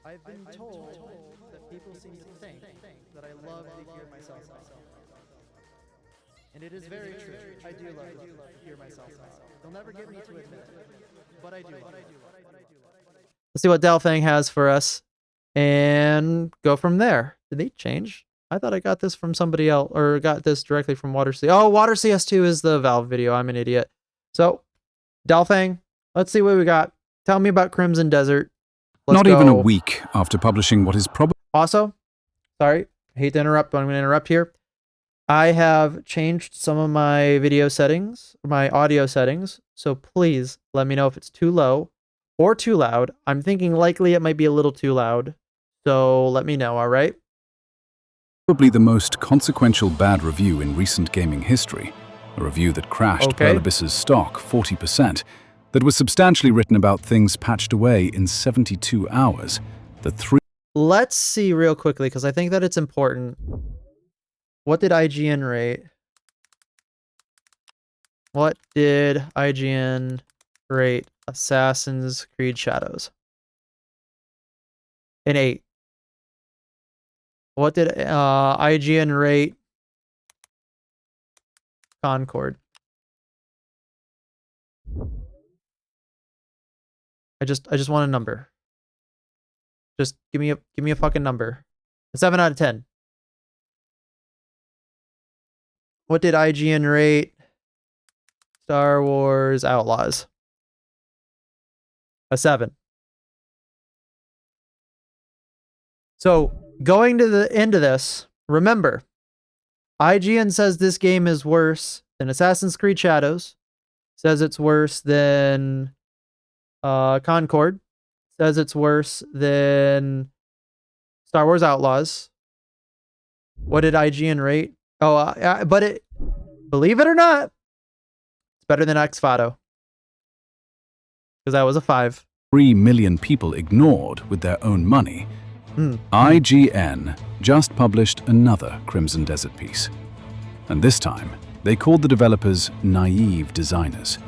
I've been told that people seem to think that I love to hear myself talk. And it is very true. I do love to hear myself talk. They'll never get me to admit it, but I do. Let's see what Delphang has for us and go from there. Did they change? I thought I got this from somebody else, or got this directly from WaterC. Oh, WaterCS2 is the Valve video. I'm an idiot. So, Delphang, let's see what we got. Tell me about Crimson Desert. Not even a week after publishing what is probably... Also, sorry, I hate to interrupt, but I'm going to interrupt here. I have changed some of my video settings, my audio settings, so please let me know if it's too low or too loud. I'm thinking likely it might be a little too loud, so let me know, all right? Probably the most consequential bad review in recent gaming history. A review that crashed Pearl Abyss's stock 40%, that was substantially written about things patched away in 72 hours. Let's see real quickly, because I think that it's important. What did IGN rate? What did IGN rate Assassin's Creed Shadows? An 8. What did IGN rate Concord? I just want a number. Just give me a fucking number. A 7 out of 10. What did IGN rate Star Wars Outlaws? A 7. So, going to the end of this, remember, IGN says this game is worse than Assassin's Creed Shadows, says it's worse than Concord, says it's worse than Star Wars Outlaws. What did IGN rate? Oh, but it, believe it or not, it's better than X-Fato. Because that was a 5. 3 million people ignored with their own money. IGN just published another Crimson Desert piece. And this time, they called the developers naive designers.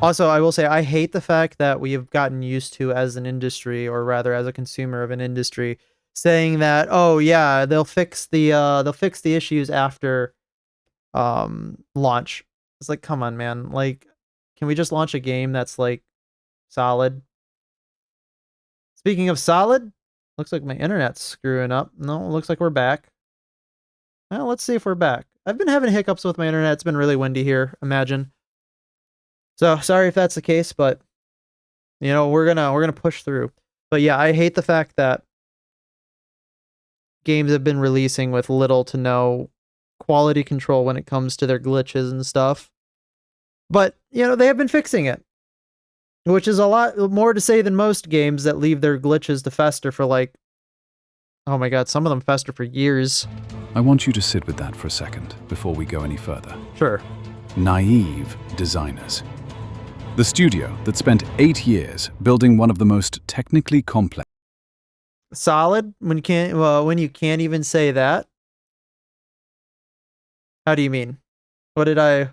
Also, I will say, I hate the fact that we have gotten used to, as an industry, or rather as a consumer of an industry, saying that, oh yeah, they'll fix the issues after launch. It's like, come on, man. Like, can we just launch a game that's like solid? Speaking of solid, looks like my internet's screwing up. No, it looks like we're back. Well, let's see if we're back. I've been having hiccups with my internet. It's been really windy here, imagine. So, sorry if that's the case, but you know, we're gonna push through. But yeah, I hate the fact that games have been releasing with little to no quality control when it comes to their glitches and stuff. But, you know, they have been fixing it, which is a lot more to say than most games that leave their glitches to fester for like, oh my god, some of them fester for years. I want you to sit with that for a second before we go any further. Sure. Naive designers. The studio that spent 8 years building one of the most technically complex... Solid? When you can't even say that? How do you mean? What did I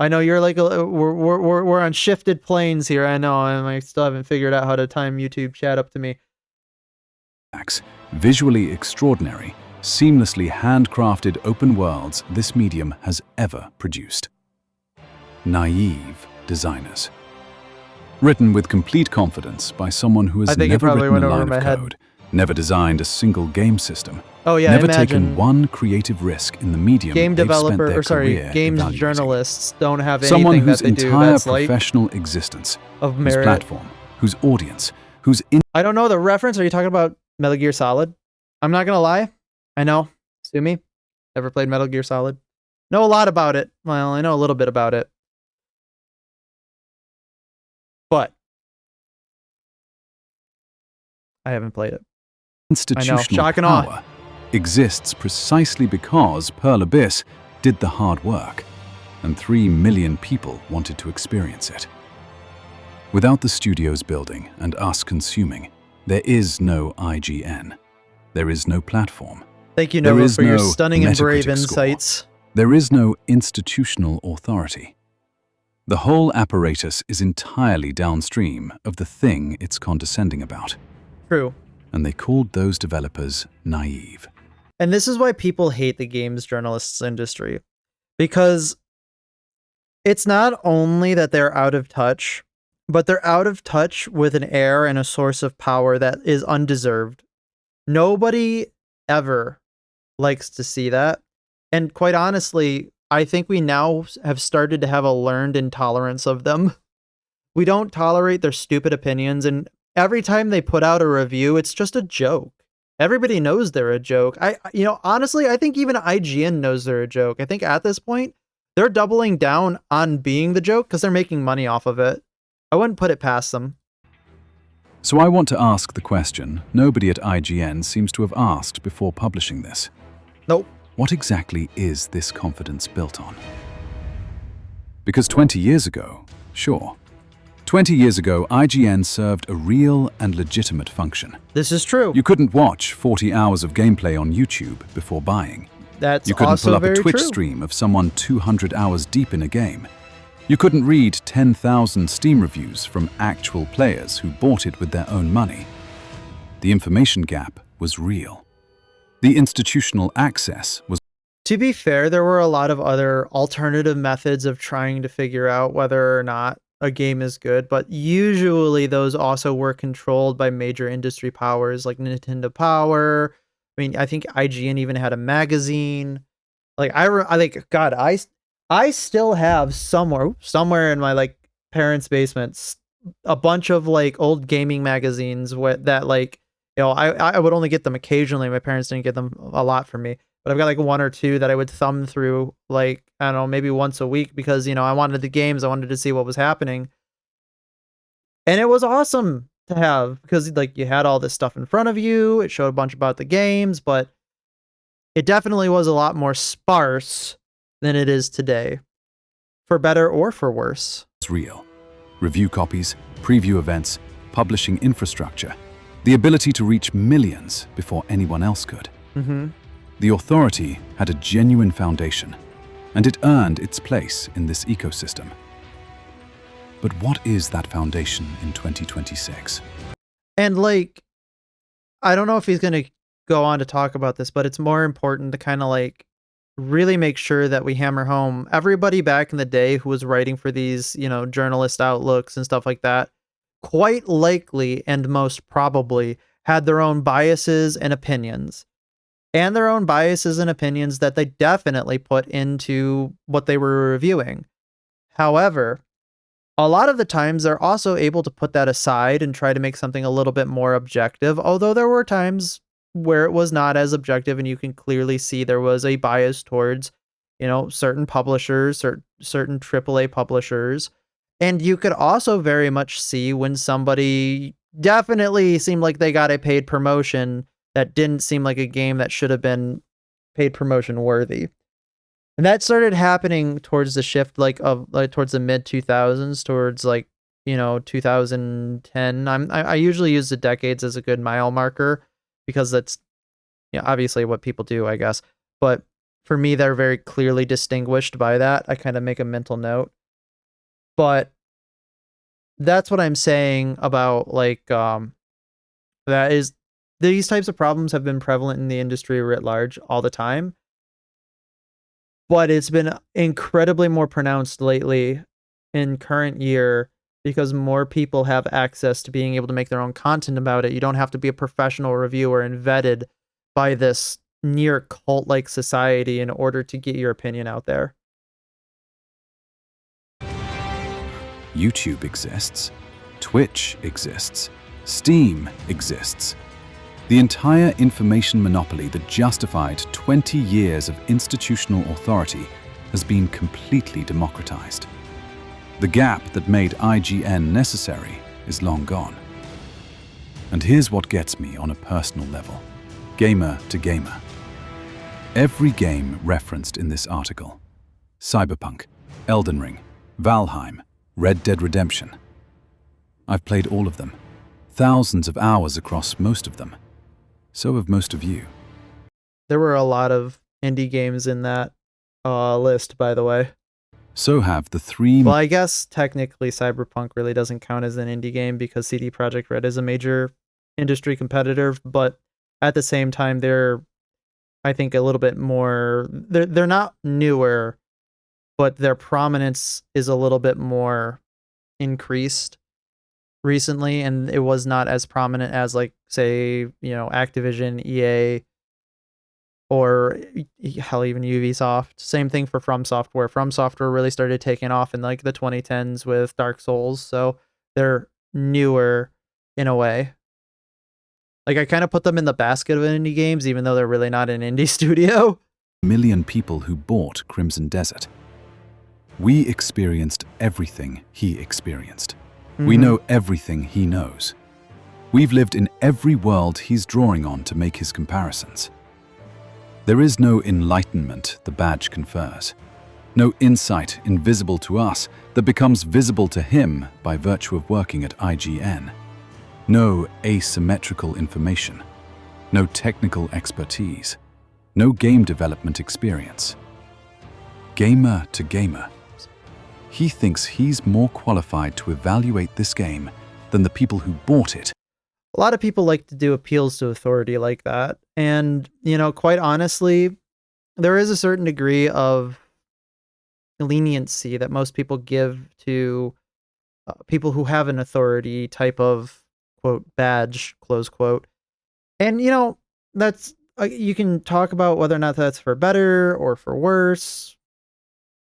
know you're like we're on shifted planes here. I know, and I still haven't figured out how to time YouTube chat up to me. Visually extraordinary, seamlessly handcrafted open worlds this medium has ever produced. Naive designers. Written with complete confidence by someone who has never written a line of code, never designed a single game system, never taken one creative risk in the medium game developer, or sorry, games journalists don't have anything that they do that's like professional existence, of merit. Whose platform, whose audience, whose... I don't know the reference. Are you talking about Metal Gear Solid? I'm not gonna lie. I know. Sue me. Never played Metal Gear Solid. Know a lot about it. Well, I know a little bit about it. But I haven't played it. Institutional power exists precisely because Pearl Abyss did the hard work, and 3 million people wanted to experience it. Without the studio's building and us consuming, there is no IGN. There is no platform. Thank you, Nova, for your stunning and brave insights. There is no institutional authority. The whole apparatus is entirely downstream of the thing it's condescending about. True. And they called those developers naive. And this is why people hate the games journalists industry. Because it's not only that they're out of touch, but they're out of touch with an air and a source of power that is undeserved. Nobody ever likes to see that. And quite honestly, I think we now have started to have a learned intolerance of them. We don't tolerate their stupid opinions, and every time they put out a review, it's just a joke. Everybody knows they're a joke. Honestly, I think even IGN knows they're a joke. I think at this point, they're doubling down on being the joke because they're making money off of it. I wouldn't put it past them. So I want to ask the question nobody at IGN seems to have asked before publishing this. Nope. What exactly is this confidence built on? Because 20 years ago, sure. 20 years ago, IGN served a real and legitimate function. This is true. You couldn't watch 40 hours of gameplay on YouTube before buying. That's You couldn't also pull up a very Twitch true. stream of someone 200 hours deep in a game. You couldn't read 10,000 Steam reviews from actual players who bought it with their own money. The information gap was real. The institutional access was. To be fair, there were a lot of other alternative methods of trying to figure out whether or not a game is good, but usually those also were controlled by major industry powers like Nintendo Power. I mean, I think IGN even had a magazine. Like I think God, I still have somewhere in my like parents' basement a bunch of like old gaming magazines that like, I would only get them occasionally. My parents didn't get them a lot for me, but I've got like one or two that I would thumb through like, I don't know, maybe once a week because, I wanted the games. I wanted to see what was happening. And it was awesome to have because like you had all this stuff in front of you. It showed a bunch about the games, but it definitely was a lot more sparse than it is today, for better or for worse. Real. Review copies, preview events, publishing infrastructure, the ability to reach millions before anyone else could. Mm-hmm. The authority had a genuine foundation, and it earned its place in this ecosystem. But what is that foundation in 2026? And like, I don't know if he's going to go on to talk about this, but it's more important to kind of like really make sure that we hammer home everybody back in the day who was writing for these, journalist outlooks and stuff like that, quite likely and most probably had their own biases and opinions. And their own biases and opinions that they definitely put into what they were reviewing. However, a lot of the times they're also able to put that aside and try to make something a little bit more objective, although there were times where it was not as objective and you can clearly see there was a bias towards, certain publishers or certain AAA publishers. And you could also very much see when somebody definitely seemed like they got a paid promotion that didn't seem like a game that should have been paid promotion worthy. And that started happening towards the shift towards the mid 2000s, towards 2010. I usually use the decades as a good mile marker because that's obviously what people do, I guess. But for me, they're very clearly distinguished by that. I kind of make a mental note. But that's what I'm saying about that is these types of problems have been prevalent in the industry writ large all the time. But it's been incredibly more pronounced lately in current year because more people have access to being able to make their own content about it. You don't have to be a professional reviewer and vetted by this near cult-like society in order to get your opinion out there. YouTube exists. Twitch exists. Steam exists. The entire information monopoly that justified 20 years of institutional authority has been completely democratized. The gap that made IGN necessary is long gone. And here's what gets me on a personal level, gamer to gamer. Every game referenced in this article, Cyberpunk, Elden Ring, Valheim, Red Dead Redemption. I've played all of them, thousands of hours across most of them. So have most of you. There were a lot of indie games in that list, by the way. So have the three... Well, I guess technically Cyberpunk really doesn't count as an indie game because CD Projekt Red is a major industry competitive, but at the same time, they're, I think, a little bit more. They're not newer, but their prominence is a little bit more increased recently, and it was not as prominent as, like, say, Activision, EA, or hell, even Ubisoft. Same thing for From Software. From Software really started taking off in like the 2010s with Dark Souls, so they're newer in a way. Like, I kind of put them in the basket of indie games, even though they're really not an indie studio. Million people who bought Crimson Desert. We experienced everything he experienced. We know everything he knows. We've lived in every world he's drawing on to make his comparisons. There is no enlightenment the badge confers, no insight invisible to us that becomes visible to him by virtue of working at IGN, no asymmetrical information, no technical expertise, no game development experience. Gamer to gamer, he thinks he's more qualified to evaluate this game than the people who bought it. A lot of people like to do appeals to authority like that. And, quite honestly, there is a certain degree of leniency that most people give to people who have an authority type of, quote, badge, close quote. And, that's, you can talk about whether or not that's for better or for worse.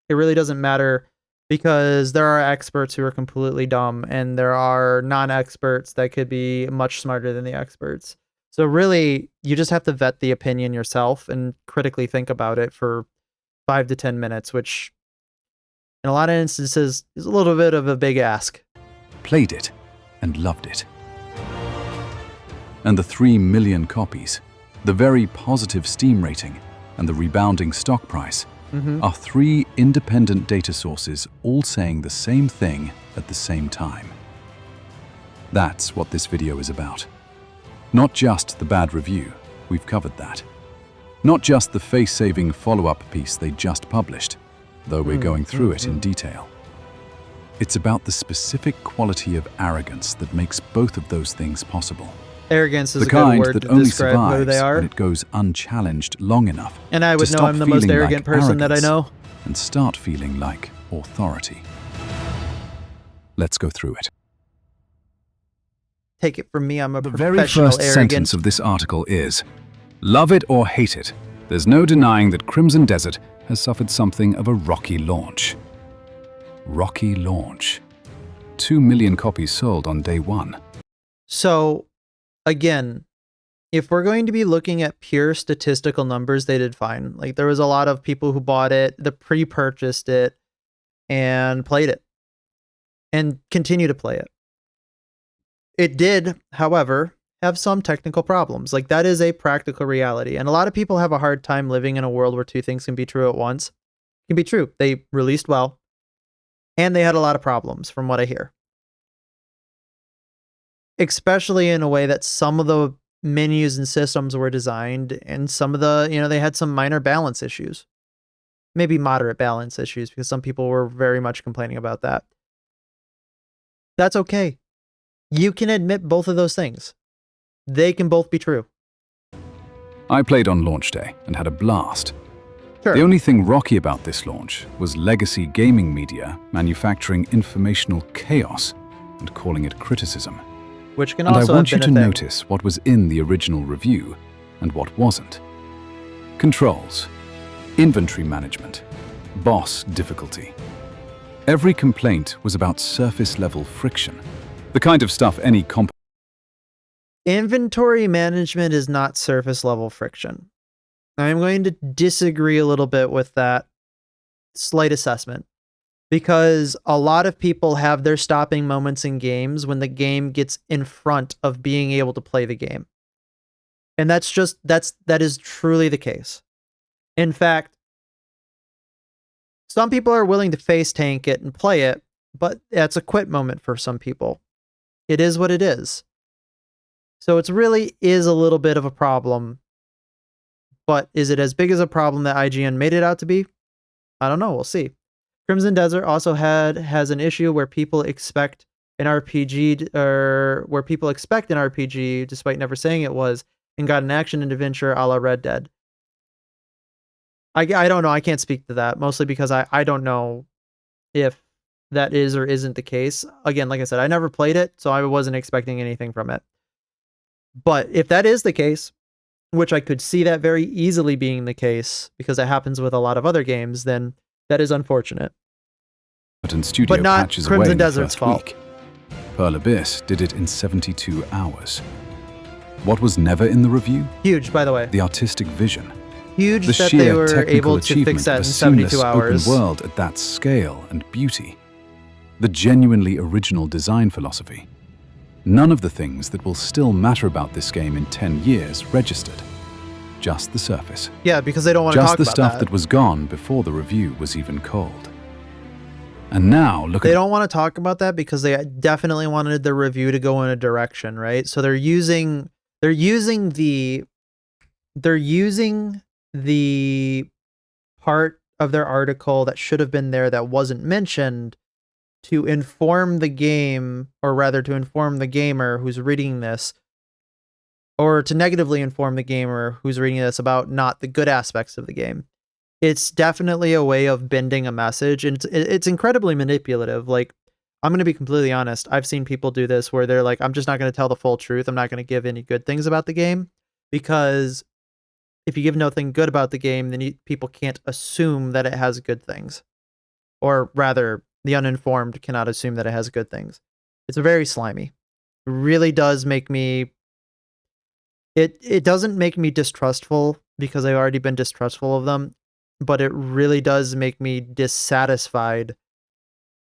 It really doesn't matter, because there are experts who are completely dumb, and there are non-experts that could be much smarter than the experts. So really, you just have to vet the opinion yourself and critically think about it for 5 to 10 minutes, which in a lot of instances is a little bit of a big ask. Played it and loved it. And the 3 million copies, the very positive Steam rating, and the rebounding stock price are 3 independent data sources all saying the same thing at the same time. That's what this video is about. Not just the bad review, we've covered that. Not just the face-saving follow-up piece they just published, though we're going through it in detail. It's about the specific quality of arrogance that makes both of those things possible. Arrogance is the a good kind word that to only describe survives who they are. when it goes unchallenged long enough. And I would to know stop I'm the most feeling arrogant like person that I know. And start feeling like authority. Let's go through it. Take it from me, I'm a The professional very first arrogant. sentence of this article is, love it or hate it, there's no denying that Crimson Desert has suffered something of a rocky launch. Rocky launch. 2 million copies sold on day 1. So, again, if we're going to be looking at pure statistical numbers, they did fine. Like, there was a lot of people who bought it, that pre-purchased it, and played it. And continue to play it. It did, however, have some technical problems. Like, that is a practical reality. And a lot of people have a hard time living in a world where 2 things can be true at once. It can be true. They released well, and they had a lot of problems, from what I hear. Especially in a way that some of the menus and systems were designed, and some of the, they had some minor balance issues. Maybe moderate balance issues, because some people were very much complaining about that. That's okay. You can admit both of those things. They can both be true. I played on launch day and had a blast. Sure. The only thing rocky about this launch was legacy gaming media manufacturing informational chaos and calling it criticism. Which can And also I want have you been to a thing. notice what was in the original review and what wasn't. Controls, inventory management, boss difficulty. Every complaint was about surface-level friction, the kind of stuff any Inventory management is not surface level friction. I'm going to disagree a little bit with that slight assessment, because a lot of people have their stopping moments in games when the game gets in front of being able to play the game. And that is truly the case. In fact, some people are willing to face tank it and play it, but that's a quit moment for some people. It is what it is. So it really is a little bit of a problem. But is it as big as a problem that IGN made it out to be? I don't know. We'll see. Crimson Desert also has an issue where people expect an RPG, or where people expect an RPG, despite never saying it was, and got an action adventure a la Red Dead. I don't know. I can't speak to that, mostly because I don't know if that is or isn't the case. Again, like I said, I never played it, so I wasn't expecting anything from it. But if that is the case, which I could see that very easily being the case, because it happens with a lot of other games, then that is unfortunate. And studio But not patches Crimson away in the Desert's first fault. week. Pearl Abyss did it in 72 hours. What was never in the review? Huge, by the way. The artistic vision. Huge The that sheer they were technical able to achievement fix that of a in 72 seamless hours. open world at that scale and beauty. The genuinely original design philosophy. None of the things that will still matter about this game in 10 years registered. Just the surface. Yeah, because they don't want to talk Just the about stuff that. that was gone before the review was even cold. And now look They at... don't want to talk about that because they definitely wanted the review to go in a direction, right? So they're using the part of their article that should have been there that wasn't mentioned to inform the game, or rather to inform the gamer who's reading this, or to negatively inform the gamer who's reading this about not the good aspects of the game. It's definitely a way of bending a message, and it's incredibly manipulative. Like, I'm going to be completely honest. I've seen people do this where they're like, I'm just not going to tell the full truth. I'm not going to give any good things about the game, because if you give nothing good about the game, then people can't assume that it has good things. Or rather, the uninformed cannot assume that it has good things. It's very slimy. It really does make me... It doesn't make me distrustful, because I've already been distrustful of them, but it really does make me dissatisfied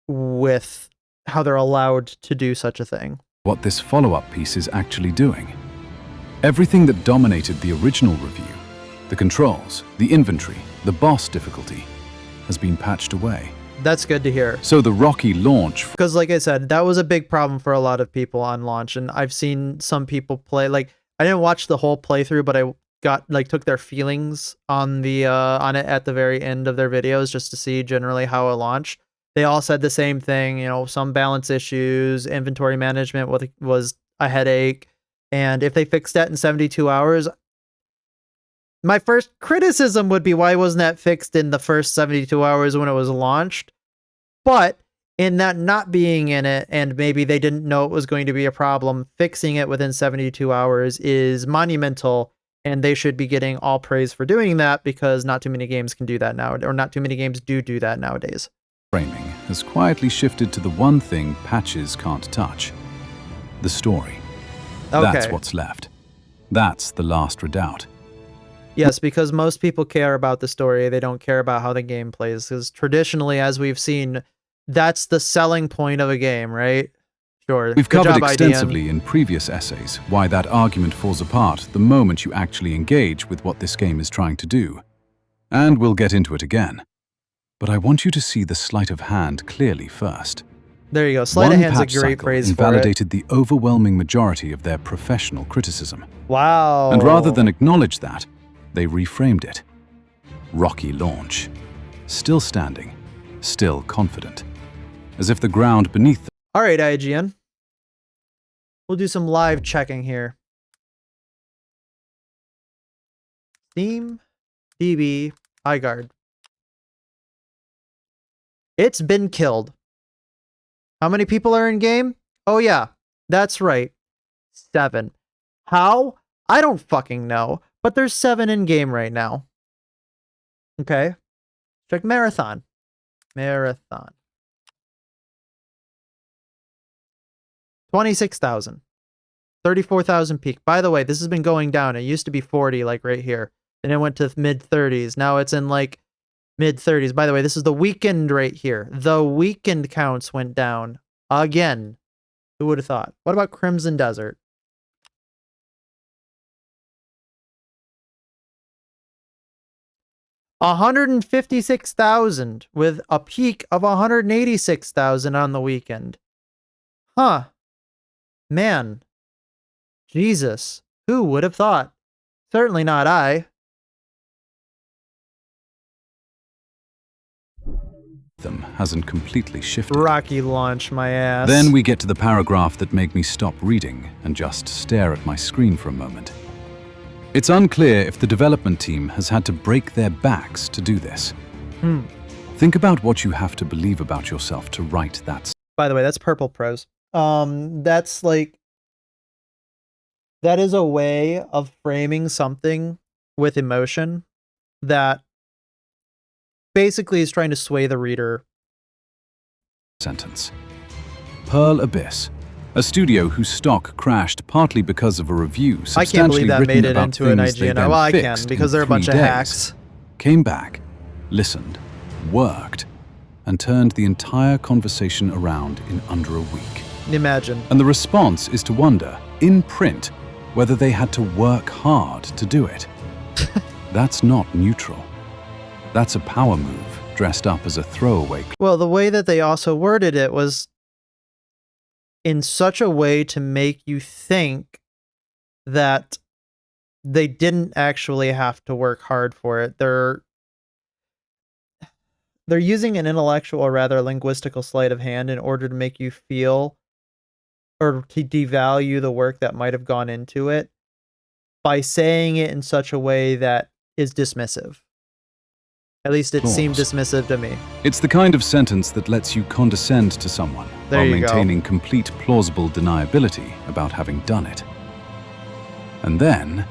with how they're allowed to do such a thing. what this follow-up piece is actually doing. Everything that dominated the original review, the controls, the inventory, the boss difficulty, has been patched away. That's good to hear. So the rocky launch... Because like I said, that was a big problem for a lot of people on launch, and I've seen some people play, like, I didn't watch the whole playthrough, but I took their feelings on it at the very end of their videos, just to see generally how it launched. They all said the same thing, you know, some balance issues, inventory management was a headache, and if they fixed that in 72 hours, my first criticism would be, why wasn't that fixed in the first 72 hours when it was launched? But in that not being in it, and maybe they didn't know it was going to be a problem, fixing it within 72 hours is monumental, and they should be getting all praise for doing that, because not too many games can do that now, or not too many games do that nowadays. Framing has quietly shifted to the one thing patches can't touch: the story. Okay. That's what's left. That's the last redoubt. Yes, because most people care about the story. They don't care about how the game plays, because traditionally, as we've seen, that's the selling point of a game, right? Sure. We've Good covered job, extensively IGN. in previous essays why that argument falls apart the moment you actually engage with what this game is trying to do. And we'll get into it again. But I want you to see the sleight of hand clearly first. There you go. Sleight of hand's a patch great cycle phrase for it. invalidated the overwhelming majority of their professional criticism. Wow. And rather than acknowledge that, they reframed it. Rocky launch. Still standing. Still confident. As if the ground beneath them... All right, IGN. We'll do some live checking here. Steam, DB, Highguard. It's been killed. How many people are in game? Oh yeah, that's right. 7. How? I don't fucking know, but there's 7 in game right now. Okay. Check Marathon. Marathon. 26,000. 34,000 peak. By the way, this has been going down. It used to be 40, like right here. Then it went to mid-30s. Now it's in like mid-30s. By the way, this is the weekend right here. The weekend counts went down again. Who would have thought? What about Crimson Desert? $156,000 with a peak of 186,000 on the weekend. Huh. Man. Jesus. Who would have thought? Certainly not I. them hasn't completely shifted. Rocky launch my ass. Then we get to the paragraph that make me stop reading and just stare at my screen for a moment. It's unclear if the development team has had to break their backs to do this. Think about what you have to believe about yourself to write that. By the way, that's purple prose. That's like, that is a way of framing something with emotion that basically is trying to sway the reader. Sentence. Pearl Abyss, a studio whose stock crashed partly because of a review I can't believe substantially that written made it about into an things they IGN. then Well, I can, fixed because in they're a bunch 3 of days, hacks. came back, listened, worked, and turned the entire conversation around in under a week. Imagine. And the response is to wonder, in print, whether they had to work hard to do it. That's not neutral. That's a power move dressed up as a throwaway. Well, the way that they also worded it was in such a way to make you think that they didn't actually have to work hard for it. They're using an intellectual or rather linguistical sleight of hand in order to make you feel or to devalue the work that might have gone into it by saying it in such a way that is dismissive. At least it seemed dismissive to me. It's the kind of sentence that lets you condescend to someone There while you go. maintaining complete plausible deniability about having done it. And then,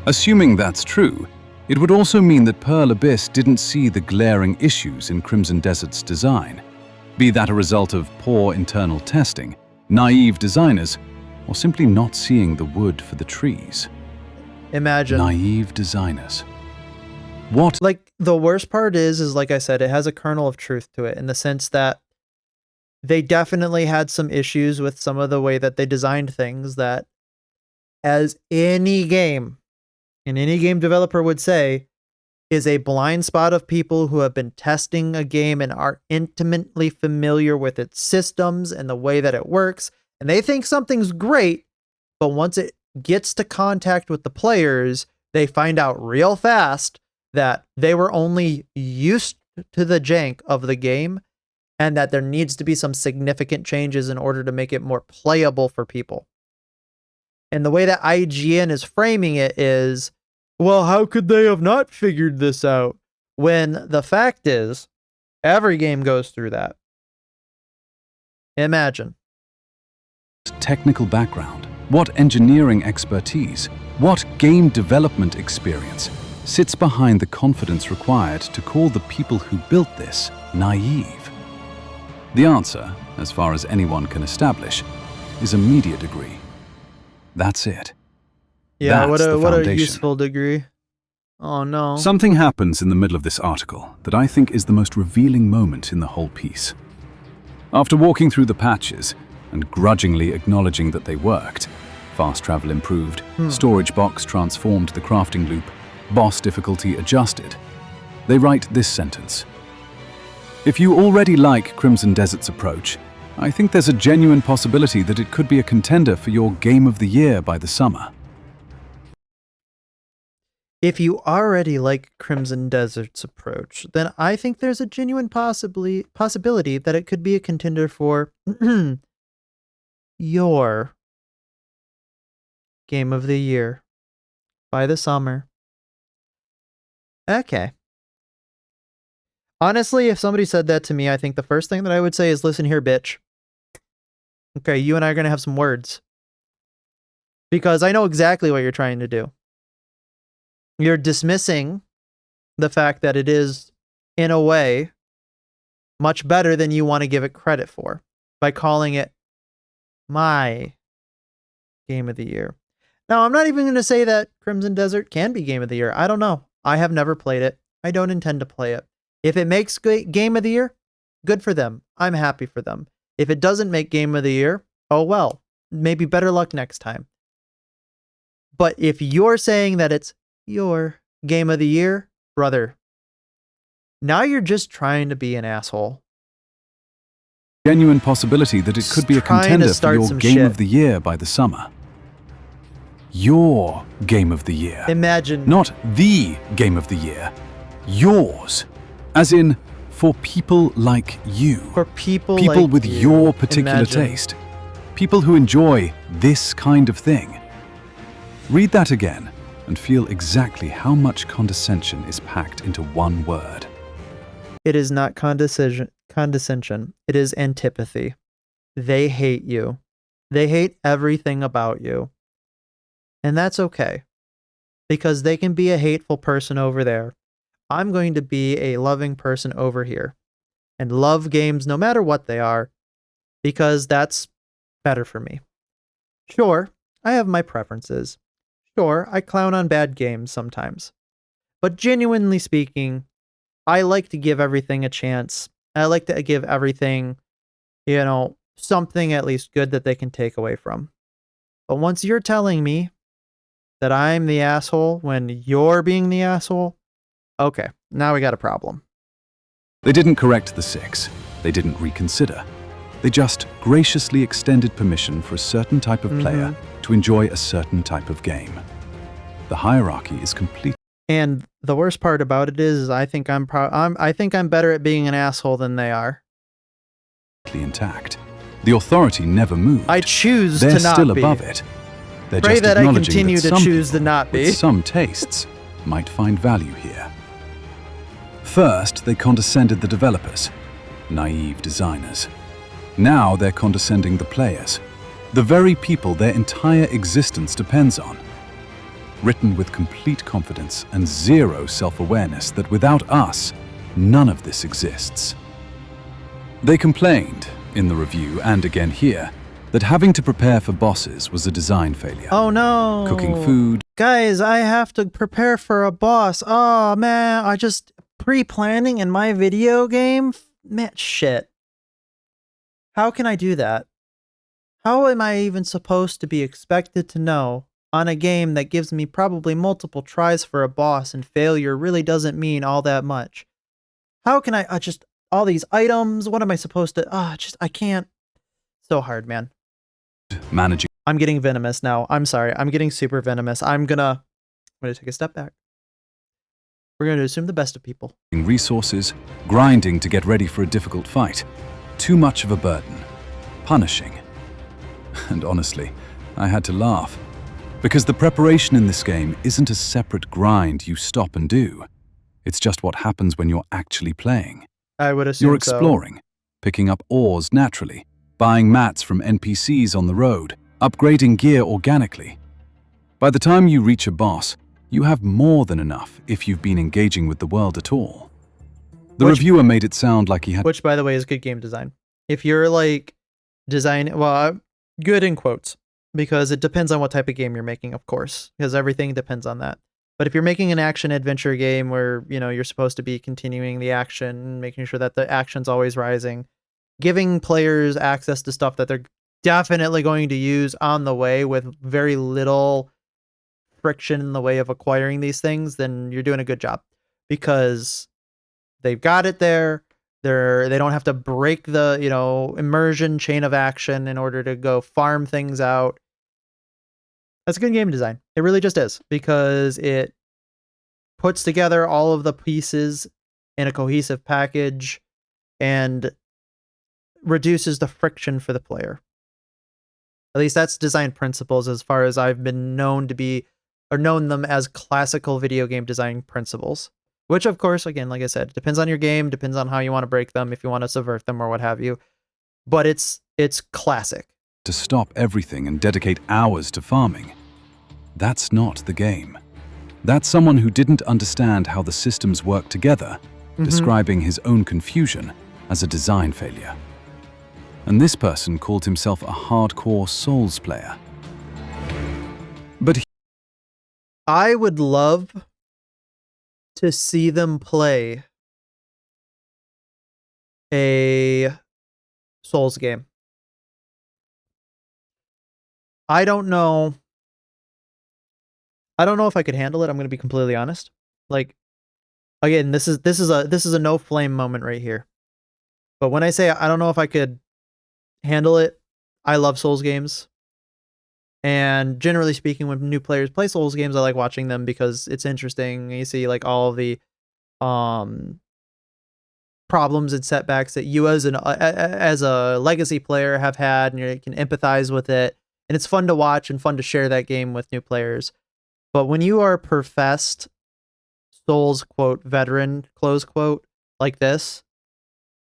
assuming that's true, it would also mean that Pearl Abyss didn't see the glaring issues in Crimson Desert's design, be that a result of poor internal testing, naive designers, or simply not seeing the wood for the trees. Imagine. Naive designers. What? Like, the worst part is like I said, it has a kernel of truth to it in the sense that they definitely had some issues with some of the way that they designed things that, as any game developer would say, is a blind spot of people who have been testing a game and are intimately familiar with its systems and the way that it works. And they think something's great, but once it gets to contact with the players, they find out real fast that they were only used to the jank of the game and that there needs to be some significant changes in order to make it more playable for people. And the way that IGN is framing it is, well, how could they have not figured this out? When the fact is, every game goes through that. Imagine. Technical background, what engineering expertise, what game development experience sits behind the confidence required to call the people who built this naive? The answer, as far as anyone can establish, is a media degree. That's it. Yeah, That's the what a foundation. useful degree. Oh no. Something happens in the middle of this article that I think is the most revealing moment in the whole piece. After walking through the patches and grudgingly acknowledging that they worked, fast travel improved, storage box transformed the crafting loop, boss difficulty adjusted, they write this sentence. If you already like Crimson Desert's approach, I think there's a genuine possibility that it could be a contender for your Game of the Year by the summer. If you already like Crimson Desert's approach, then I think there's a genuine possibility that it could be a contender for your Game of the Year by the summer. Okay. Honestly, if somebody said that to me, I think the first thing that I would say is, listen here, bitch. Okay, you and I are going to have some words. Because I know exactly what you're trying to do. You're dismissing the fact that it is, in a way, much better than you want to give it credit for by calling it my Game of the Year. Now, I'm not even going to say that Crimson Desert can be Game of the Year. I don't know. I have never played it. I don't intend to play it. If it makes Game of the Year, good for them. I'm happy for them. If it doesn't make Game of the Year, oh well. Maybe better luck next time. But if you're saying that it's your Game of the Year, brother, now you're just trying to be an asshole. Genuine possibility that it could be a contender for your Game of the Year by the summer. Your Game of the Year. Imagine. Not the Game of the Year. Yours. As in, For people like you. For people People like with you. your particular Imagine. taste. People who enjoy this kind of thing. Read that again and feel exactly how much condescension is packed into one word. It is not condescension. It is antipathy. They hate you. They hate everything about you. And that's okay. Because they can be a hateful person over there. I'm going to be a loving person over here. And love games no matter what they are. Because that's better for me. Sure, I have my preferences. Sure, I clown on bad games sometimes. But genuinely speaking, I like to give everything a chance. I like to give everything, something at least good that they can take away from. But once you're telling me that I'm the asshole when you're being the asshole, okay, now we got a problem. They didn't correct the 6. They didn't reconsider. They just graciously extended permission for a certain type of player to enjoy a certain type of game. The hierarchy is complete. And the worst part about it is I think I'm better at being an asshole than they are. Intact. The authority never moved. I choose They're to not still be. above it. They're Pray just that I acknowledging continue that to some choose to people not be. with some tastes might find value here. First, they condescended the developers, naive designers. Now they're condescending the players, the very people their entire existence depends on. Written with complete confidence and zero self-awareness that without us, none of this exists. They complained, in the review and again here, that having to prepare for bosses was a design failure. Oh no. Cooking food. Guys, I have to prepare for a boss. Oh man, I just pre-planning in my video game? Man, shit. How can I do that? How am I even supposed to be expected to know on a game that gives me probably multiple tries for a boss and failure really doesn't mean all that much? How can I just all these items? What am I supposed to I can't. So hard, man. Managing. I'm getting venomous now. I'm sorry. I'm getting super venomous. I'm gonna take a step back. We're going to assume the best of people. Resources, grinding to get ready for a difficult fight. Too much of a burden. Punishing. And honestly, I had to laugh. Because the preparation in this game isn't a separate grind you stop and do. It's just what happens when you're actually playing. I would assume You're exploring, picking up ores naturally, buying mats from NPCs on the road, upgrading gear organically. By the time you reach a boss, you have more than enough if you've been engaging with the world at all. The reviewer made it sound like he had... Which, by the way, is good game design. If you're like good in quotes, because it depends on what type of game you're making, of course, because everything depends on that. But if you're making an action adventure game where, you're supposed to be continuing the action, making sure that the action's always rising, giving players access to stuff that they're definitely going to use on the way with very little friction in the way of acquiring these things, then you're doing a good job because they've got it there. They don't have to break the, immersion chain of action in order to go farm things out. That's good game design. It really just is, because it puts together all of the pieces in a cohesive package and reduces the friction for the player. At least that's design principles as far as I've been known to be, or known them as classical video game design principles. Which, of course, again, like I said, depends on your game, depends on how you want to break them, if you want to subvert them or what have you. But it's classic. To stop everything and dedicate hours to farming. That's not the game. That's someone who didn't understand how the systems work together, describing his own confusion as a design failure. And this person called himself a hardcore Souls player. But I would love to see them play a Souls game. I don't know if I could handle it. I'm going to be completely honest. Like, again, this is a no flame moment right here. But when I say I don't know if I could handle it, I love Souls games. And generally speaking, when new players play Souls games, I like watching them because it's interesting. You see like all of the problems and setbacks that you as a legacy player have had, and you can empathize with it. And it's fun to watch and fun to share that game with new players. But when you are a professed Souls, quote, veteran, close quote, like this,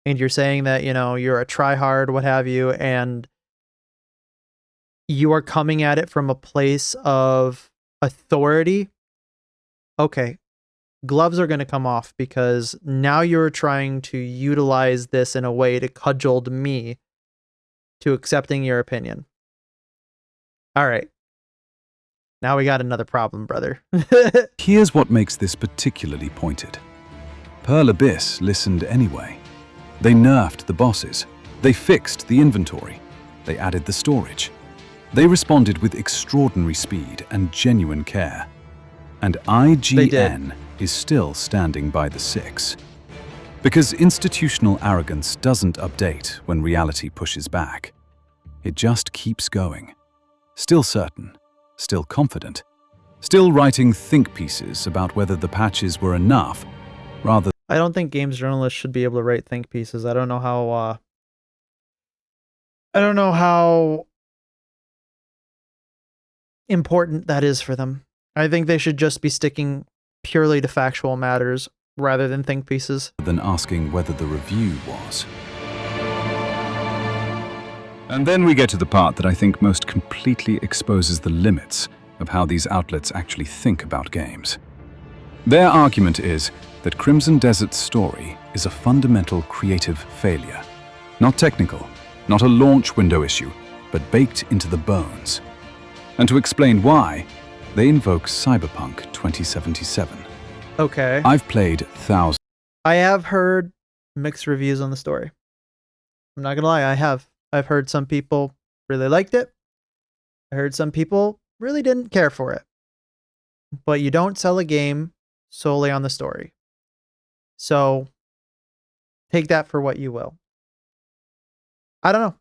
and you're saying that, you're a tryhard, what have you, and you are coming at it from a place of authority, okay, gloves are going to come off, because now you're trying to utilize this in a way to cudgel me to accepting your opinion. All right. Now we got another problem, brother. Here's what makes this particularly pointed. Pearl Abyss listened anyway. They nerfed the bosses. They fixed the inventory. They added the storage. They responded with extraordinary speed and genuine care. And IGN is still standing by the 6. Because institutional arrogance doesn't update when reality pushes back. It just keeps going. Still certain, still confident, still writing think pieces about whether the patches were enough, rather. I don't think games journalists should be able to write think pieces. I don't know how important that is for them. I think they should just be sticking purely to factual matters rather than think pieces. Than asking whether the review was. And then we get to the part that I think most completely exposes the limits of how these outlets actually think about games. Their argument is that Crimson Desert's story is a fundamental creative failure. Not technical, not a launch window issue, but baked into the bones. And to explain why, they invoke Cyberpunk 2077. Okay. I've played thousands. I have heard mixed reviews on the story. I'm not gonna lie, I have. I've heard some people really liked it. I heard some people really didn't care for it. But you don't sell a game solely on the story. So take that for what you will. I don't know.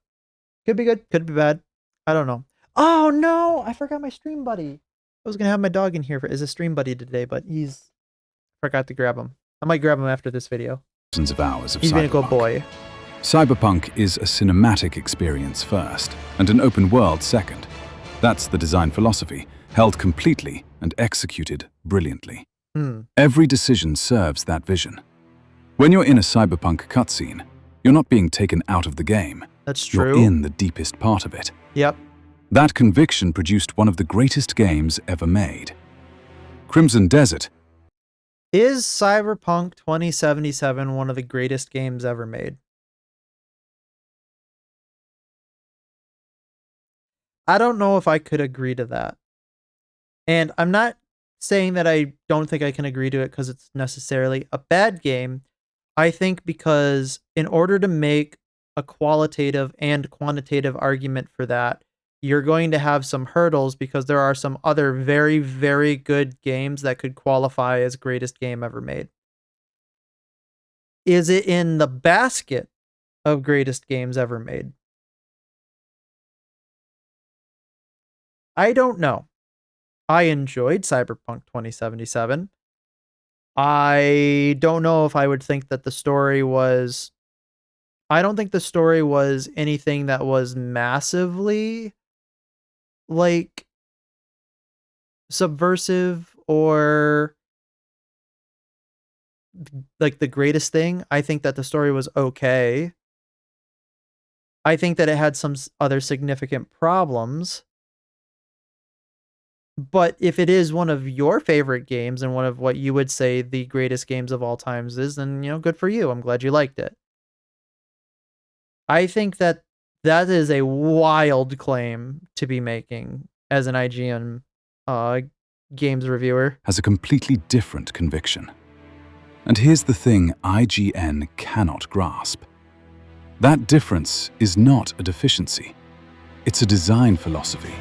Could be good, could be bad. I don't know. Oh no, I forgot my stream buddy. I was gonna have my dog in here as a stream buddy today, but forgot to grab him. I might grab him after this video. Of hours of He's been a good boy. Cyberpunk is a cinematic experience first, and an open world second. That's the design philosophy, held completely and executed brilliantly. Every decision serves that vision. When you're in a Cyberpunk cutscene, you're not being taken out of the game. That's true. You're in the deepest part of it. Yep. That conviction produced one of the greatest games ever made. Crimson Desert. Is Cyberpunk 2077 one of the greatest games ever made? I don't know if I could agree to that. And I'm not saying that I don't think I can agree to it because it's necessarily a bad game. I think because in order to make a qualitative and quantitative argument for that, you're going to have some hurdles because there are some other very, very good games that could qualify as greatest game ever made. Is it in the basket of greatest games ever made? I don't know. I enjoyed Cyberpunk 2077. I don't know if I would think that the story was... I don't think the story was anything that was massively, like, subversive or like the greatest thing. I think that the story was okay. I think that it had some other significant problems. But if it is one of your favorite games and one of what you would say the greatest games of all times is, then, good for you. I'm glad you liked it. I think that that is a wild claim to be making as an IGN games reviewer. Has a completely different conviction. And here's the thing IGN cannot grasp. That difference is not a deficiency. It's a design philosophy.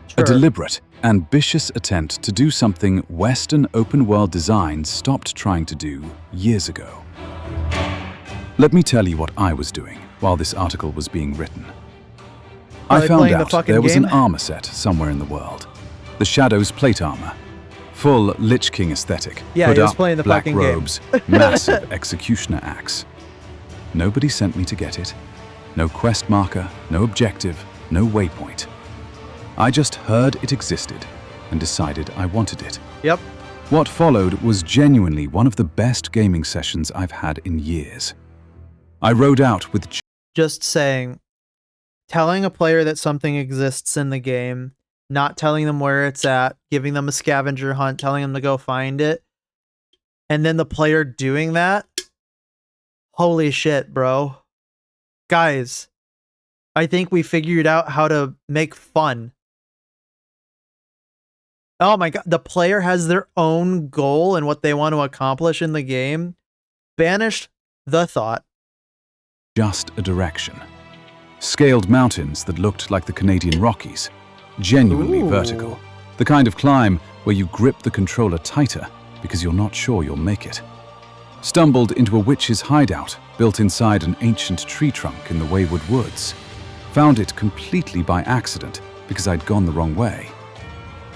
Sure. A deliberate, ambitious attempt to do something Western open-world design stopped trying to do years ago. Let me tell you what I was doing while this article was being written. I found out there was an armor set somewhere in the world. The Shadow's plate armor. Full Lich King aesthetic. Yeah, hood he was up, playing the black fucking robes, massive executioner axe. nobody sent me to get it. No quest marker, no objective, no waypoint. I just heard it existed and decided I wanted it. Yep. What followed was genuinely one of the best gaming sessions I've had in years. I rode out with Just saying, telling a player that something exists in the game, not telling them where it's at, giving them a scavenger hunt, telling them to go find it, and then the player doing that. Holy shit, bro. Guys, I think we figured out how to make fun. Oh my god, the player has their own goal and what they want to accomplish in the game. Banish the thought. just a direction. Scaled mountains that looked like the Canadian Rockies, genuinely vertical. The kind of climb where you grip the controller tighter because you're not sure you'll make it. Stumbled into a witch's hideout built inside an ancient tree trunk in the Wayward Woods. Found it completely by accident because I'd gone the wrong way.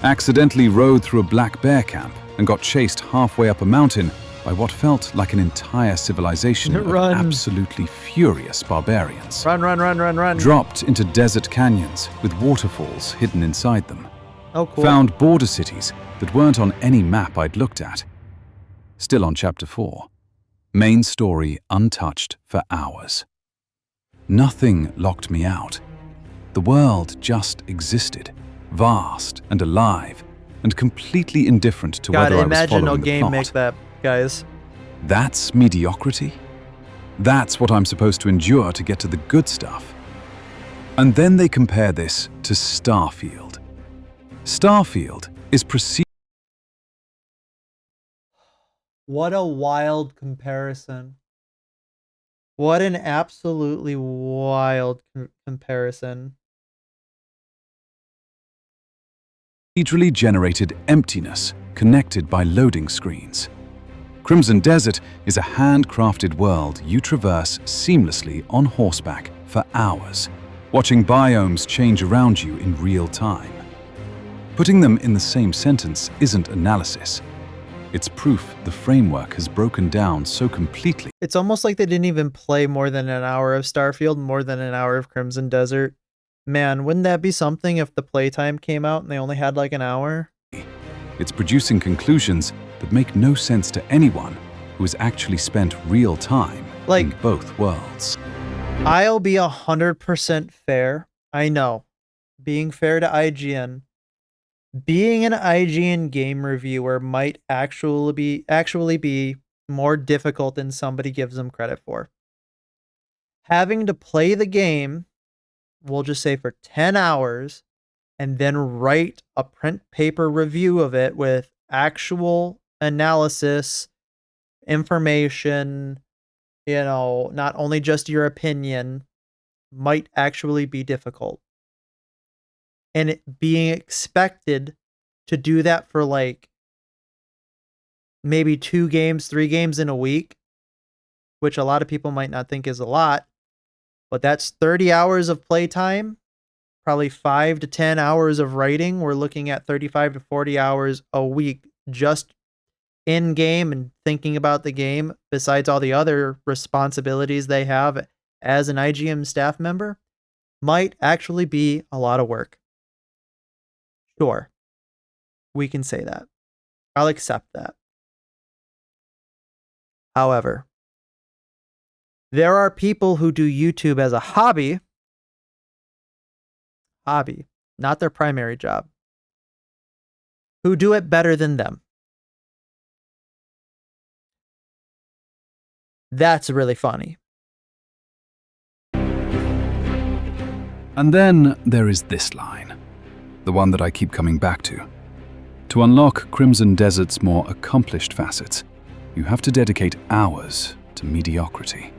Accidentally rode through a black bear camp and got chased halfway up a mountain by what felt like an entire civilization of absolutely furious barbarians. Run. Dropped into desert canyons with waterfalls hidden inside them. Oh, cool. Found border cities that weren't on any map I'd looked at. Still on Chapter 4. Main story untouched for hours. Nothing locked me out. The world just existed, vast and alive, and completely indifferent to whether I was imagine following no the game plot. make that, guys. That's mediocrity? That's what I'm supposed to endure to get to the good stuff. And then they compare this to Starfield. Starfield is What a wild comparison. What an absolutely wild comparison. procedurally generated emptiness connected by loading screens. Crimson Desert is a handcrafted world you traverse seamlessly on horseback for hours, watching biomes change around you in real time. Putting them in the same sentence isn't analysis. It's proof the framework has broken down so completely. It's almost like they didn't even play more than an hour of Starfield, more than an hour of Crimson Desert. Man, wouldn't that be something if the playtime came out and they only had like an hour? It's producing conclusions that make no sense to anyone who has actually spent real time in both worlds. I'll be 100% fair. I know. Being fair to IGN. Being an IGN game reviewer might actually be more difficult than somebody gives them credit for. Having to play the game, we'll just say for 10 hours, and then write a print paper review of it with actual analysis, information, not only just your opinion, might actually be difficult. And it being expected to do that for like maybe 2 games, 3 games in a week, which a lot of people might not think is a lot, but that's 30 hours of playtime, probably 5 to 10 hours of writing. We're looking at 35 to 40 hours a week just in game and thinking about the game, besides all the other responsibilities they have as an IGN staff member, might actually be a lot of work. Sure, we can say that. I'll accept that. However, there are people who do YouTube as a hobby, not their primary job, who do it better than them. That's really funny. And then there is this line, the one that I keep coming back to. To unlock Crimson Desert's more accomplished facets, you have to dedicate hours to mediocrity.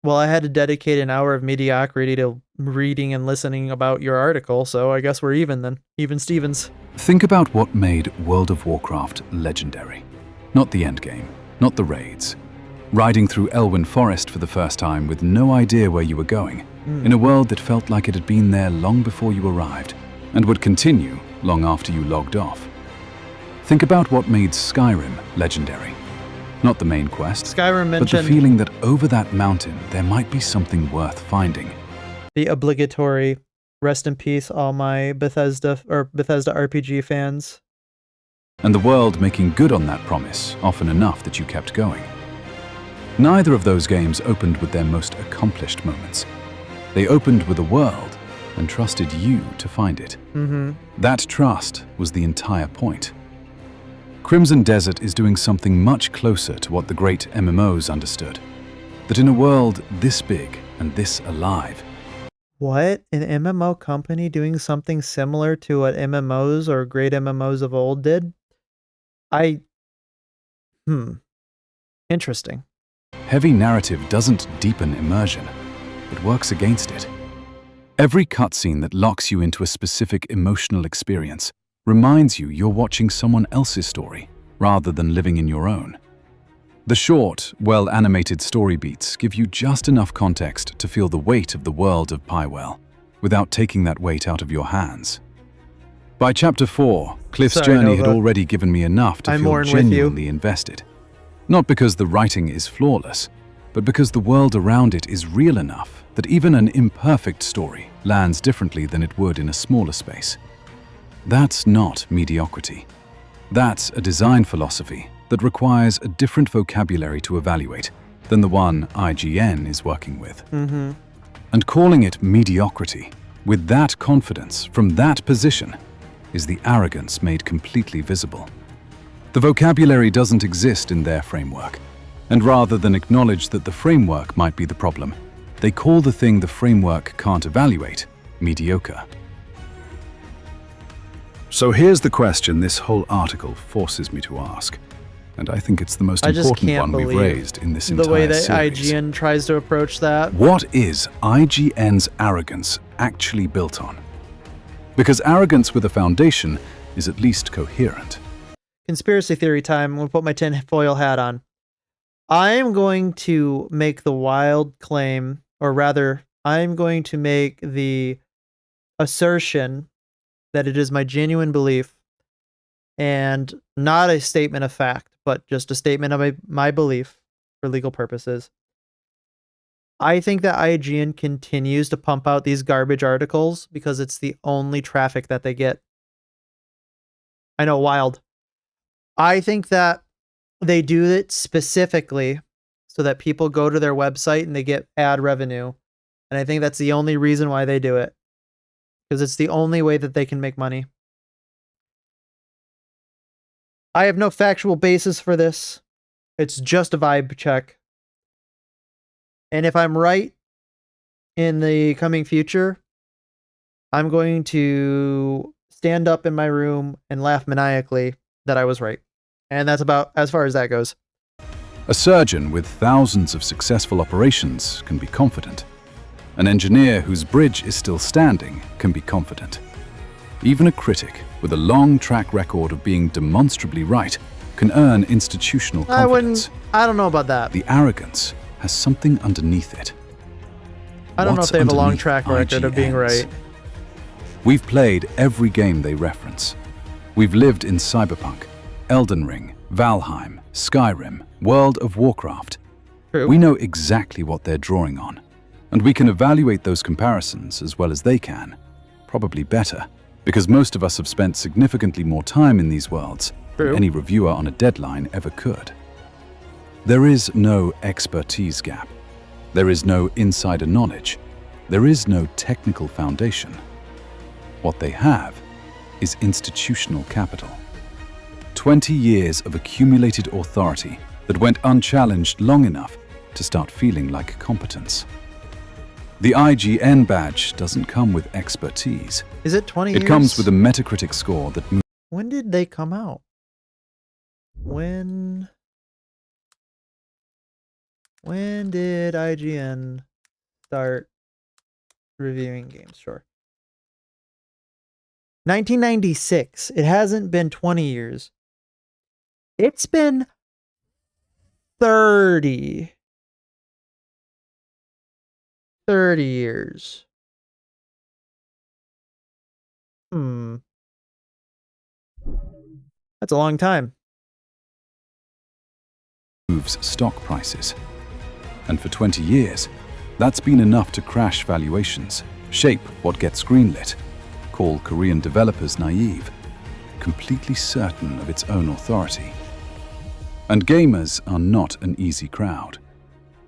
Well, I had to dedicate an hour of mediocrity to reading and listening about your article, so I guess we're even then. Even Stevens. Think about what made World of Warcraft legendary. Not the endgame, not the raids. Riding through Elwyn Forest for the first time with no idea where you were going, in a world that felt like it had been there long before you arrived, and would continue long after you logged off. Think about what made Skyrim legendary. Not the main quest, Skyrim but the mentioned feeling that over that mountain there might be something worth finding. the obligatory rest in peace, all my Bethesda RPG fans. And the world making good on that promise often enough that you kept going. Neither of those games opened with their most accomplished moments. They opened with a world and trusted you to find it. That trust was the entire point. Crimson Desert is doing something much closer to what the great MMOs understood. That in a world this big and this alive. What? An MMO company doing something similar to what MMOs or great MMOs of old did? Interesting. Heavy narrative doesn't deepen immersion, it works against it. Every cutscene that locks you into a specific emotional experience reminds you you're watching someone else's story, rather than living in your own. The short, well-animated story beats give you just enough context to feel the weight of the world of Pywell, without taking that weight out of your hands. By Chapter 4, Cliff's journey had already given me enough to feel genuinely invested. Not because the writing is flawless, but because the world around it is real enough that even an imperfect story lands differently than it would in a smaller space. That's not mediocrity. That's a design philosophy that requires a different vocabulary to evaluate than the one IGN is working with. And calling it mediocrity with that confidence from that position is the arrogance made completely visible. The vocabulary doesn't exist in their framework, and rather than acknowledge that the framework might be the problem, they call the thing the framework can't evaluate mediocre. So here's the question this whole article forces me to ask, and I think it's the most important one we've raised in this entire series. The way that IGN tries to approach that. What is IGN's arrogance actually built on? Because arrogance with a foundation is at least coherent. Conspiracy theory time. I'm going to put my tinfoil hat on. I'm going to make the wild claim, or rather, I'm going to make the assertion that it is my genuine belief and not a statement of fact, but just a statement of my belief for legal purposes. I think that IGN continues to pump out these garbage articles because it's the only traffic that they get. I know, wild. I think that they do it specifically so that people go to their website and they get ad revenue. And I think that's the only reason why they do it. Because it's the only way that they can make money. I have no factual basis for this. It's just a vibe check. And if I'm right in the coming future, I'm going to stand up in my room and laugh maniacally that I was right. And that's about as far as that goes. A surgeon with thousands of successful operations can be confident. An engineer whose bridge is still standing can be confident. Even a critic with a long track record of being demonstrably right can earn institutional confidence. I don't know about that. The arrogance has something underneath it. I don't know if they have a long track record of being right. We've played every game they reference. We've lived in Cyberpunk, Elden Ring, Valheim, Skyrim, World of Warcraft. True. We know exactly what they're drawing on, and we can evaluate those comparisons as well as they can, probably better, because most of us have spent significantly more time in these worlds than any reviewer on a deadline ever could. There is no expertise gap. There is no insider knowledge. There is no technical foundation. What they have is institutional capital. 20 years of accumulated authority that went unchallenged long enough to start feeling like competence. The IGN badge doesn't come with expertise. Is it 20 years? It comes with a Metacritic score that moves. When did they come out? When did IGN start reviewing games? Sure. 1996. It hasn't been 20 years. It's been 30 years. That's a long time. moves stock prices. And for 20 years, that's been enough to crash valuations, shape what gets greenlit, call Korean developers naive, completely certain of its own authority. And gamers are not an easy crowd.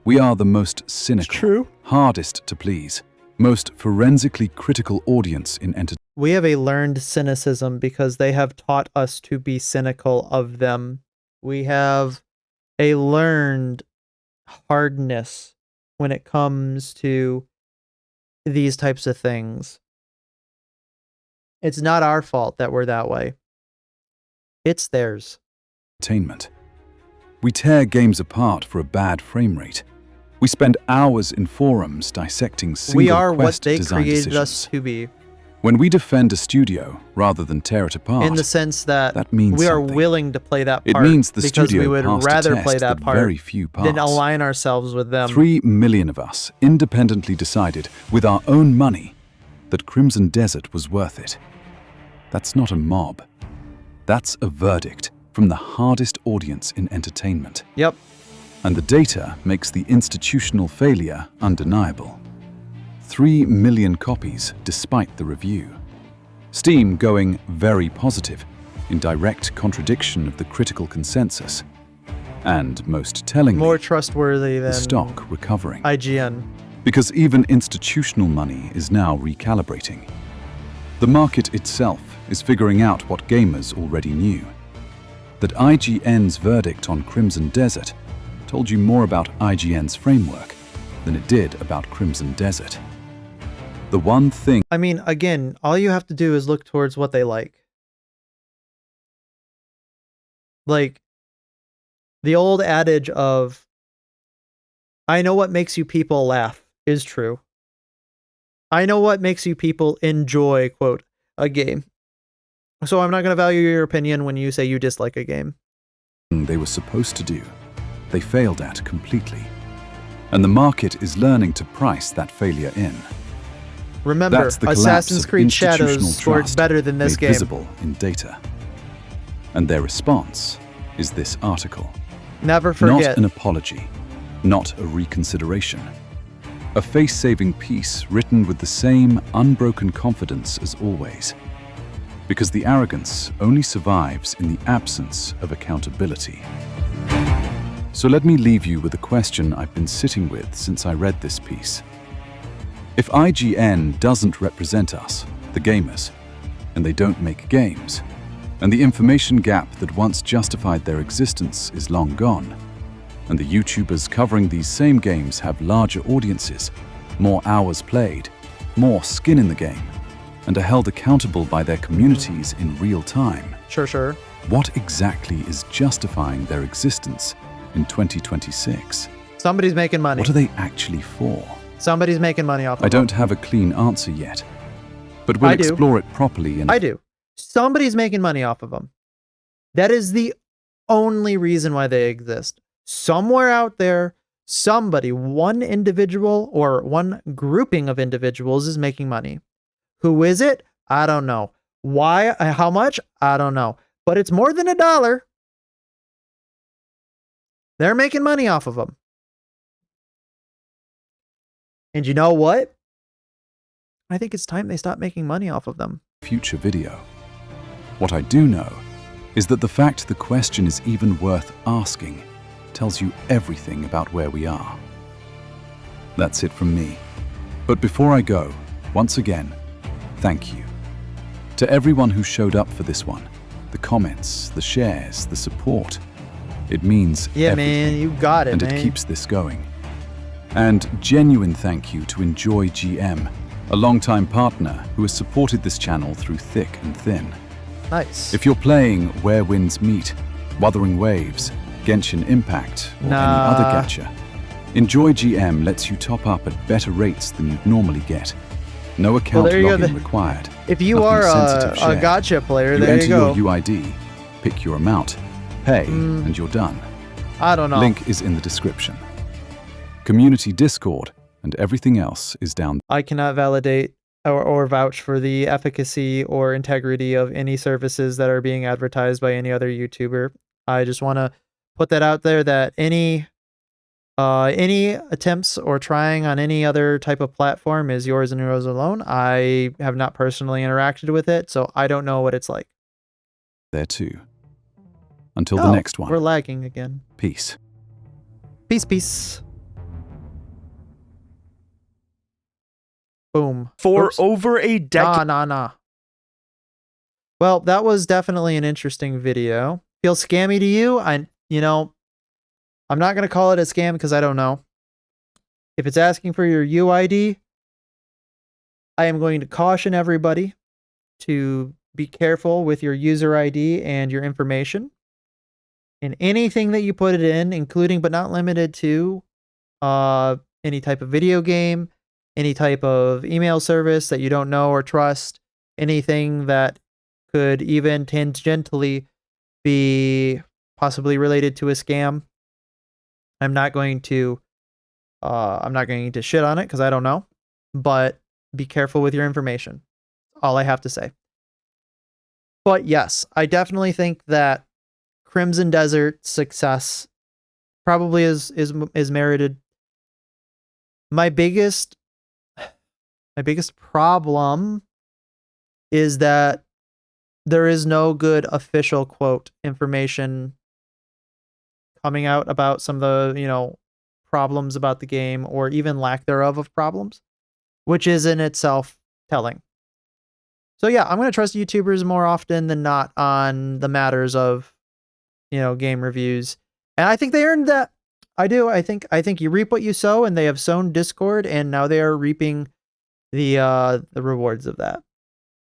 We are the most cynical, hardest to please, most forensically critical audience in entertainment. We have a learned cynicism because they have taught us to be cynical of them. We have a learned hardness when it comes to these types of things. It's not our fault that we're that way. It's theirs. We tear games apart for a bad frame rate. We spend hours in forums dissecting single We are what quest they design created decisions. us to be. When we defend a studio rather than tear it apart, In the sense that means we are something. willing to play that It part means the because studio we would passed a rather test play that that part very few than passed. align ourselves with them. 3 million of us independently decided, with our own money, that Crimson Desert was worth it. That's not a mob. That's a verdict from the hardest audience in entertainment. Yep. And the data makes the institutional failure undeniable. 3 million copies despite the review. Steam going very positive, in direct contradiction of the critical consensus. And most tellingly, More trustworthy than the stock recovering. IGN. Because even institutional money is now recalibrating. The market itself is figuring out what gamers already knew. That IGN's verdict on Crimson Desert told you more about IGN's framework than it did about Crimson Desert. The one thing... I mean, again, all you have to do is look towards what they like. Like, the old adage of, I know what makes you people laugh, is true. I know what makes you people enjoy, quote, a game. So I'm not going to value your opinion when you say you dislike a game. They were supposed to do, they failed at completely. And the market is learning to price that failure in. Remember, That's the collapse Assassin's of Creed Shadows institutional scored trust better than this made game. visible in data. And their response is this article. Never forget. Not an apology, not a reconsideration. A face-saving piece written with the same unbroken confidence as always. Because the arrogance only survives in the absence of accountability. So let me leave you with a question I've been sitting with since I read this piece. If IGN doesn't represent us, the gamers, and they don't make games, and the information gap that once justified their existence is long gone, and the YouTubers covering these same games have larger audiences, more hours played, more skin in the game, and are held accountable by their communities in real time. Sure. What exactly is justifying their existence in 2026? Somebody's making money. What are they actually for? Somebody's making money off of I them. don't have a clean answer yet, but we'll I do. explore it properly. And I do. Somebody's making money off of them. That is the only reason why they exist. Somewhere out there, somebody, one individual or one grouping of individuals is making money. Who is it? I don't know. Why? How much? I don't know. But it's more than $1. They're making money off of them. And you know what? I think it's time they stop making money off of them. Future video. What I do know is that the fact the question is even worth asking tells you everything about where we are. That's it from me. But before I go, once again, thank you. To everyone who showed up for this one, the comments, the shares, the support. It means everything. Man, you got it, and man. it keeps this going. And genuine thank you to Enjoy GM, a longtime partner who has supported this channel through thick and thin. Nice. If you're playing Where Winds Meet, Wuthering Waves, Genshin Impact, or any other gacha, Enjoy GM lets you top up at better rates than you'd normally get. No account login required. If you Nothing are sensitive a shared. gacha player, You there enter you go. your UID, pick your amount, pay, and you're done. I don't know. Link is in the description. Community Discord and everything else is down. I cannot validate or vouch for the efficacy or integrity of any services that are being advertised by any other YouTuber. I just want to put that out there that any attempts or trying on any other type of platform is yours and yours alone. I have not personally interacted with it, so I don't know what it's like. there too. Until the next one. We're lagging again. Peace. Peace, peace. Boom. For Oops. over a decade. Nah. Well, that was definitely an interesting video. Feels scammy to you? I'm not going to call it a scam because I don't know. If it's asking for your UID, I am going to caution everybody to be careful with your user ID and your information. And anything that you put it in, including but not limited to any type of video game, any type of email service that you don't know or trust, anything that could even tangentially be possibly related to a scam. I'm not going to shit on it because I don't know, but be careful with your information. All I have to say. But yes, I definitely think that Crimson Desert's success probably is merited. My biggest problem is that there is no good official quote information coming out about some of the, problems about the game or even lack thereof of problems, which is in itself telling. So yeah, I'm going to trust YouTubers more often than not on the matters of, game reviews. And I think they earned that. I do. I think you reap what you sow, and they have sown discord, and now they are reaping the rewards of that.